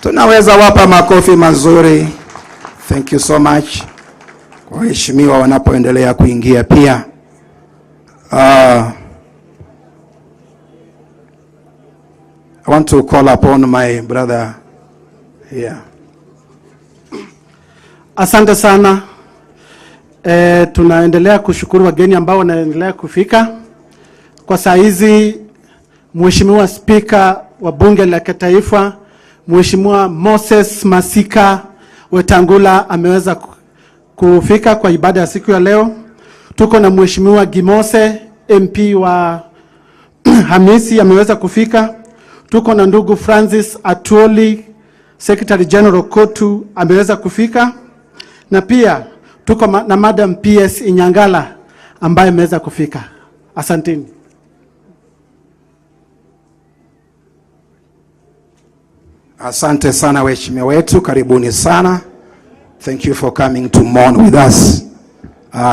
Tunaweza wapa makofi mazuri. Thank you so much. Waheshimiwa wanapoendelea kuingia pia. I want to call upon my brother here. Asante sana. Tunaendelea kushukuru wageni ambao wanaendelea kufika. Kwa saa hizi Mheshimiwa Spika wa Bunge la Kitaifa, Mheshimiwa Moses Masika Wetangula ameweza kufika kwa ibada ya siku ya leo. Tuko na Mheshimiwa Gimose MP wa Hamisi ameweza kufika. Tuko na ndugu Francis Atuoli Secretary General Kotu ameweza kufika. Na pia tuko na Madam PS Inyangala ambaye ameweza kufika. Asanteni. Asante sana waheshimiwa wetu, karibuni sana. Thank you for coming to mourn with us,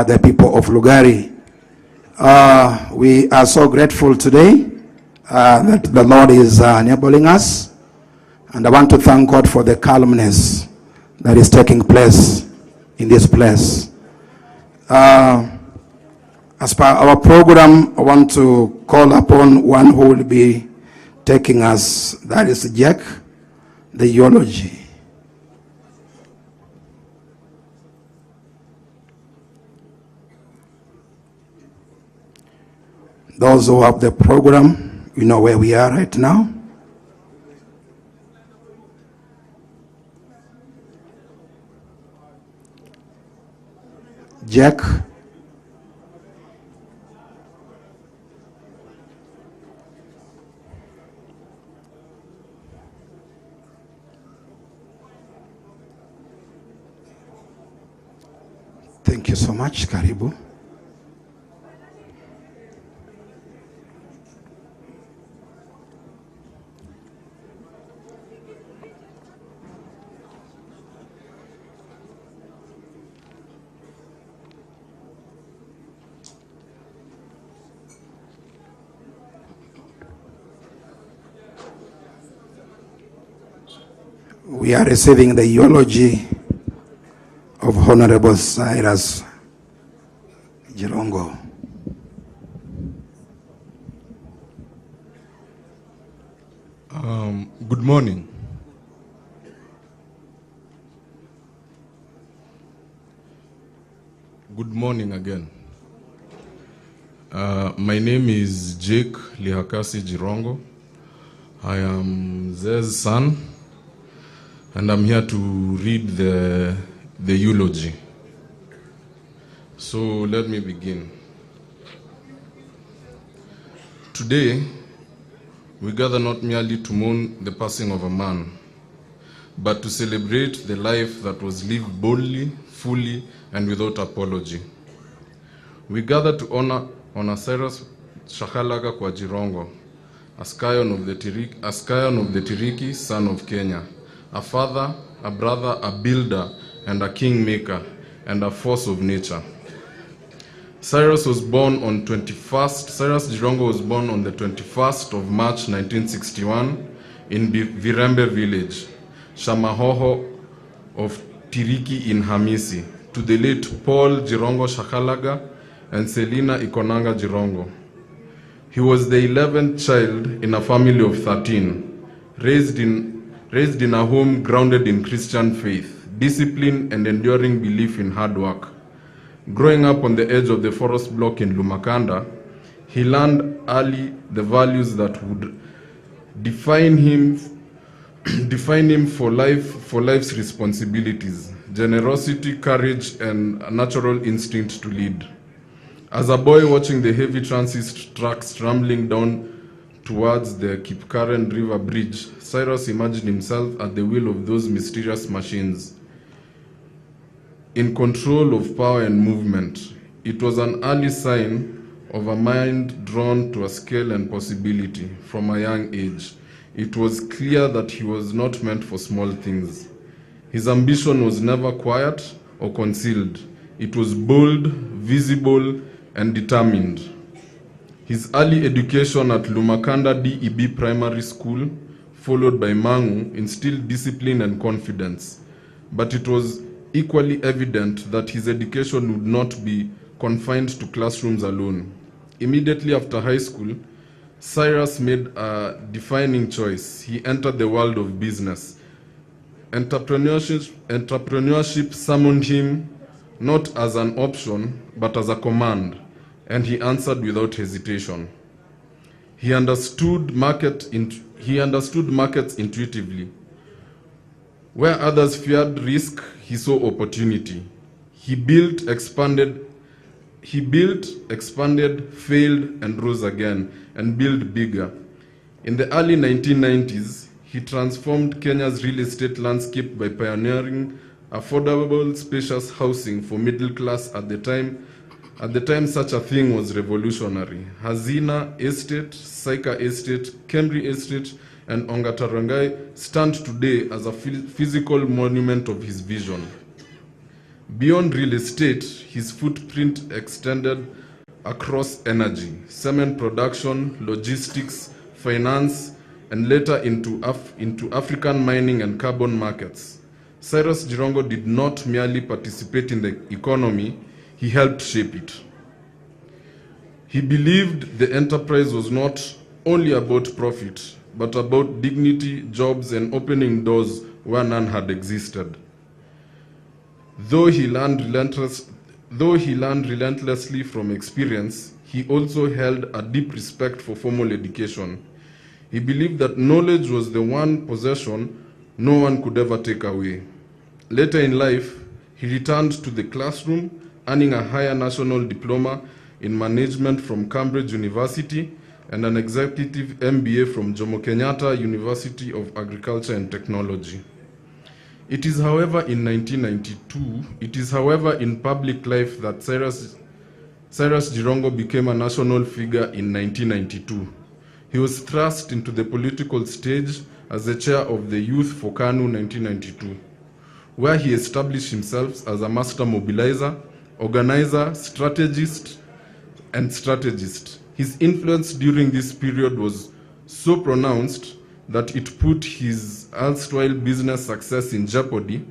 the people of Lugari. We are so grateful today that the Lord is enabling us, and I want to thank God for the calmness that is taking place in this place. As per our program, I want to call upon one who will be taking us, that is Jack, the Eulogy. Those who have the program, you know where we are right now. Jack. Thank you so much. Karibu. We are receiving the eulogy of Honorable Cyrus Jirongo. Good morning. Good morning again. My name is Jake Lihakasi Jirongo. I am Zez's son, and I'm here to read the eulogy. So let me begin. Today, we gather not merely to mourn the passing of a man, but to celebrate the life that was lived boldly, fully, and without apology. We gather to honor Cyrus Shakalaga kwa Jirongo, a scion of the Tiriki, son of Kenya, a father, a brother, a builder, and a kingmaker, and a force of nature. Cyrus Jirongo was born on the 21st of March 1961 in Virembe village, Shamahoho of Tiriki in Hamisi, to the late Paul Jirongo Shakalaga and Selina Ikonanga Jirongo. He was the 11th child in a family of 13, raised in a home grounded in Christian faith, discipline, and enduring belief in hard work. Growing up on the edge of the forest block in Lumakanda, he learned early the values that would define him for life's responsibilities: generosity, courage, and a natural instinct to lead. As a boy watching the heavy transit trucks rambling down towards the Kipkaren River Bridge, Cyrus imagined himself at the wheel of those mysterious machines, in control of power and movement. It was an early sign of a mind drawn to a scale and possibility from a young age. It was clear that he was not meant for small things. His ambition was never quiet or concealed. It was bold, visible, and determined. His early education at Lumakanda DEB Primary School followed by Mangu, instilled discipline and confidence. But it was equally evident that his education would not be confined to classrooms alone. Immediately after high school, Cyrus made a defining choice. He entered the world of business. Entrepreneurship summoned him not as an option, but as a command, and he answered without hesitation. He understood markets intuitively. Where others feared risk, he saw opportunity. He built, expanded, failed, and rose again, and built bigger. In the early 1990s, he transformed Kenya's real estate landscape by pioneering affordable, spacious housing for middle class at the time. At the time, such a thing was revolutionary. Hazina Estate, Saika Estate, Kemri Estate, and Ongatarangai stand today as a physical monument of his vision. Beyond real estate, his footprint extended across energy, cement production, logistics, finance, and later into African mining and carbon markets. Cyrus Jirongo did not merely participate in the economy, he helped shape it. He believed the enterprise was not only about profit, but about dignity, jobs, and opening doors where none had existed. Though he learned relentlessly from experience, he also held a deep respect for formal education. He believed that knowledge was the one possession no one could ever take away. Later in life, he returned to the classroom, earning a higher national diploma in management from Cambridge University and an executive MBA from Jomo Kenyatta University of Agriculture and Technology. It is, however, in public life that Cyrus Jirongo became a national figure in 1992. He was thrust into the political stage as the chair of the Youth for KANU 1992, where he established himself as a master mobilizer, organizer, strategist. His influence during this period was so pronounced that it put his erstwhile business success in jeopardy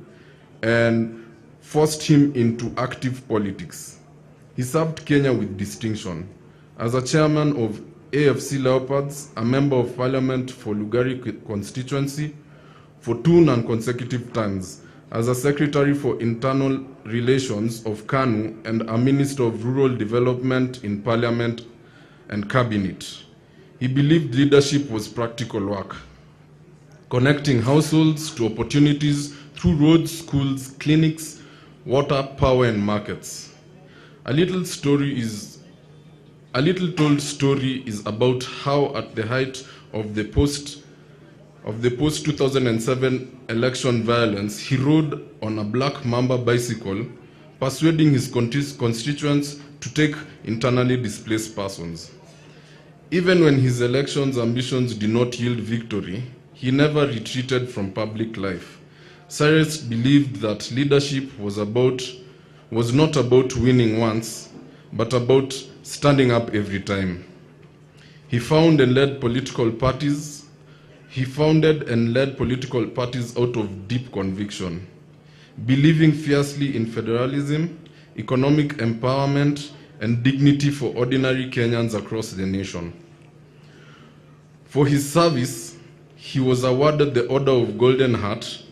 and forced him into active politics. He served Kenya with distinction. As a chairman of AFC Leopards, a member of parliament for Lugari constituency for 2 non-consecutive terms, as a secretary for internal relations of KANU and a minister of rural development in parliament and cabinet. He believed leadership was practical work, connecting households to opportunities through roads, schools, clinics, water, power, and markets. A little told story is about how, at the height of the post-2007 election violence, he rode on a black Mamba bicycle, persuading his constituents to take internally displaced persons. Even when his election's ambitions did not yield victory, he never retreated from public life. Cyrus believed that leadership was not about winning once, but about standing up every time. He founded and led political parties out of deep conviction, believing fiercely in federalism, economic empowerment, and dignity for ordinary Kenyans across the nation. For his service, he was awarded the Order of Golden Heart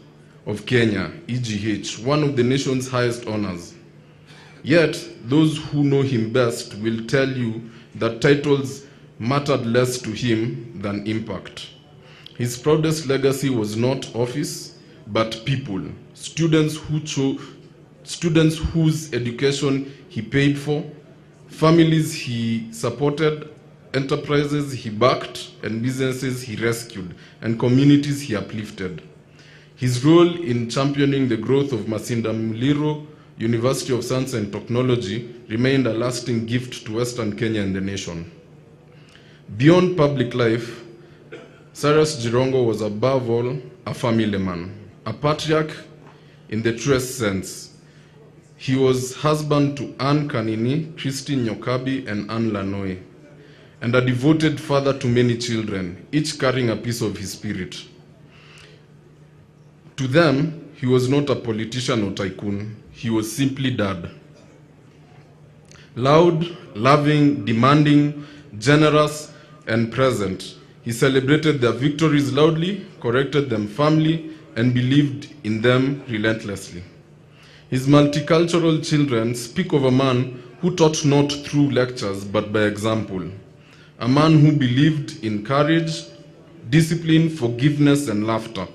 of Kenya, EGH, one of the nation's highest honors. Yet, those who know him best will tell you that titles mattered less to him than impact. His proudest legacy was not office, but people, students whose education he paid for, families he supported, enterprises he backed, and businesses he rescued, and communities he uplifted. His role in championing the growth of Masinda Muliro University of Science and Technology remained a lasting gift to Western Kenya and the nation. Beyond public life, Cyrus Jirongo was above all a family man, a patriarch in the truest sense. He was husband to Anne Kanini, Christine Nyokabi, and Anne Lanoe. and a devoted father to many children, each carrying a piece of his spirit. To them, he was not a politician or tycoon, he was simply dad. Loud, loving, demanding, generous, and present, he celebrated their victories loudly, corrected them firmly, and believed in them relentlessly. His multicultural children speak of a man who taught not through lectures but by example, a man who believed in courage, discipline, forgiveness, and laughter.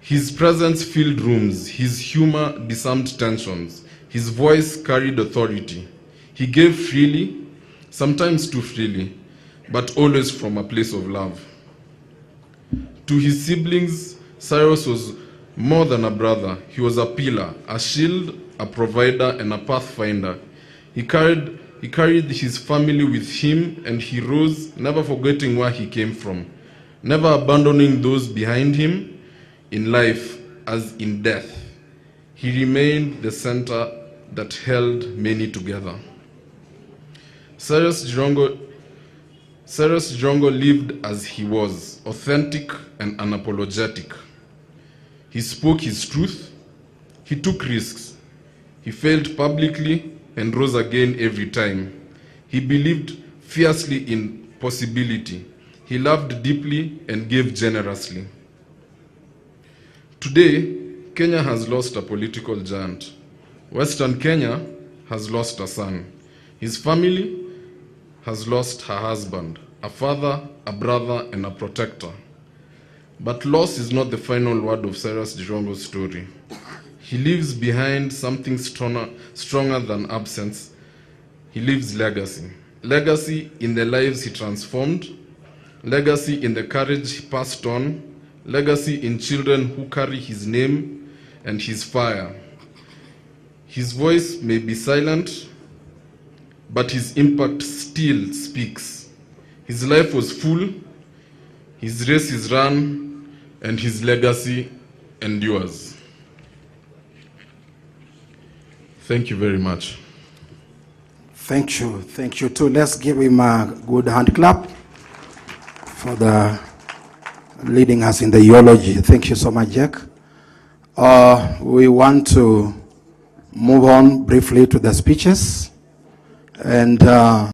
His presence filled rooms, his humor disarmed tensions, his voice carried authority. He gave freely, sometimes too freely, but always from a place of love. To his siblings, Cyrus was more than a brother. He was a pillar, a shield, a provider, and a pathfinder. He carried his family with him, and he rose, never forgetting where he came from, never abandoning those behind him in life as in death. He remained the center that held many together. Cyrus Jirongo lived as he was, authentic and unapologetic. He spoke his truth, he took risks, he failed publicly and rose again every time. He believed fiercely in possibility. He loved deeply and gave generously. Today, Kenya has lost a political giant. Western Kenya has lost a son. His family has lost her husband, a father, a brother, and a protector. But loss is not the final word of Cyrus Jirongo's story. He leaves behind something stronger than absence. He leaves legacy. Legacy in the lives he transformed, legacy in the courage he passed on, legacy in children who carry his name and his fire. His voice may be silent, but his impact still speaks. His life was full, his race is run, and his legacy endures. Thank you very much. Thank you too. Let's give him a good hand clap for the leading us in the eulogy. Thank you so much, Jack. We want to move on briefly to the speeches, and